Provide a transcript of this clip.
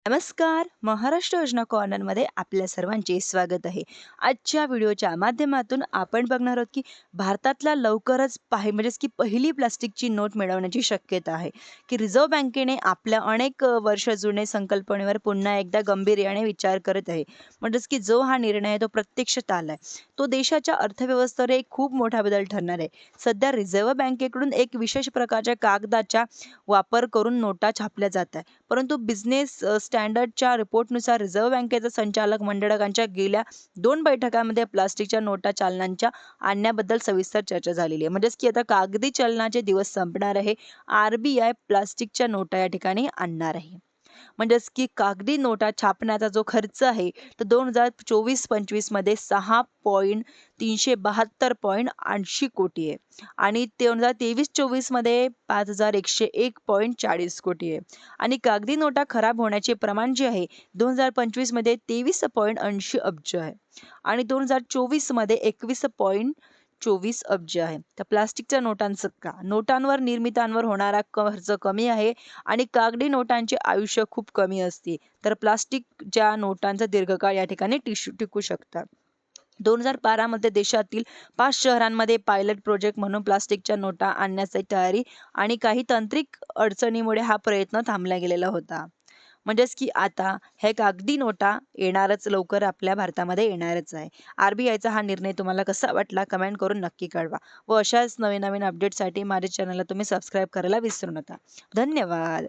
नमस्कार. महाराष्ट्र योजना कॉर्नरमध्ये आपल्या सर्वांचे स्वागत आहे. आजच्या व्हिडिओच्या माध्यमातून आपण बघणार आहोत, की भारतातला लवकरच म्हणजेच की पहिली प्लास्टिकची नोट मिळवण्याची शक्यता आहे, की रिझर्व्ह बँकेने आपल्या अनेक वर्ष जुने संकल्पनेवर पुन्हा एकदा गांभीर्याने विचार करत आहे. म्हणजेच की जो हा निर्णय आहे तो प्रत्यक्षात आलाय. तो देशाच्या अर्थव्यवस्थेवर एक खूप मोठा बदल ठरणार आहे. सध्या रिझर्व्ह बँकेकडून एक विशेष प्रकारच्या कागदाचा वापर करून नोटा छापल्या जात आहे. परंतु बिझनेस स्टँडर्डच्या रिपोर्टनुसार रिझर्व्ह बँकेच्या संचालक मंडळाच्या गेल्या 2 बैठकांमध्ये प्लास्टिकच्या नोटा चलनांच्या आणण्याबद्दल सविस्तर चर्चा झालेली आहे. म्हणजेच की आता कागदी चलनाचे दिवस संपणार आहे. आर-बी-आय प्लास्टिकच्या नोटा या ठिकाणी आणणार आहे. म्हणजेच की कागदी नोटा छापण्याचा जो खर्च आहे तो 2024-25 मध्ये 6.372.80 कोटी आहे आणि 2023-24 मध्ये 5,101.40 कोटी आहे आणि कागदी नोटा खराब होण्याचे प्रमाण जे आहे 2025 मध्ये 23.80 अब्ज आहे आणि 2024 मध्ये 21.24 अब्ज आहे. तर प्लास्टिकच्या नोटांचं का? नोटांवर निर्मितांवर होणारा खर्च कमी आहे आणि कागदी नोटांचे आयुष्य खूप कमी असते. तर प्लास्टिकच्या नोटांचा दीर्घकाळ या ठिकाणी टिकू शकतात. 2012 मध्ये देशातील 5 शहरांमध्ये पायलट प्रोजेक्ट म्हणून प्लास्टिकच्या नोटा आणण्याची तयारी आणि काही तांत्रिक अडचणीमुळे हा प्रयत्न थांबला गेलेला होता. म्हणजेच की आता हे कागदी नोटा येणारच लवकर आपल्या भारतामध्ये येणारच आहे. आर-बी-आयचा हा निर्णय तुम्हाला कसा वाटला कमेंट करून नक्की कळवा व अशाच नवीन-नवीन अपडेटसाठी माझ्या चॅनलला तुम्ही सबस्क्राईब करायला विसरू नका. धन्यवाद.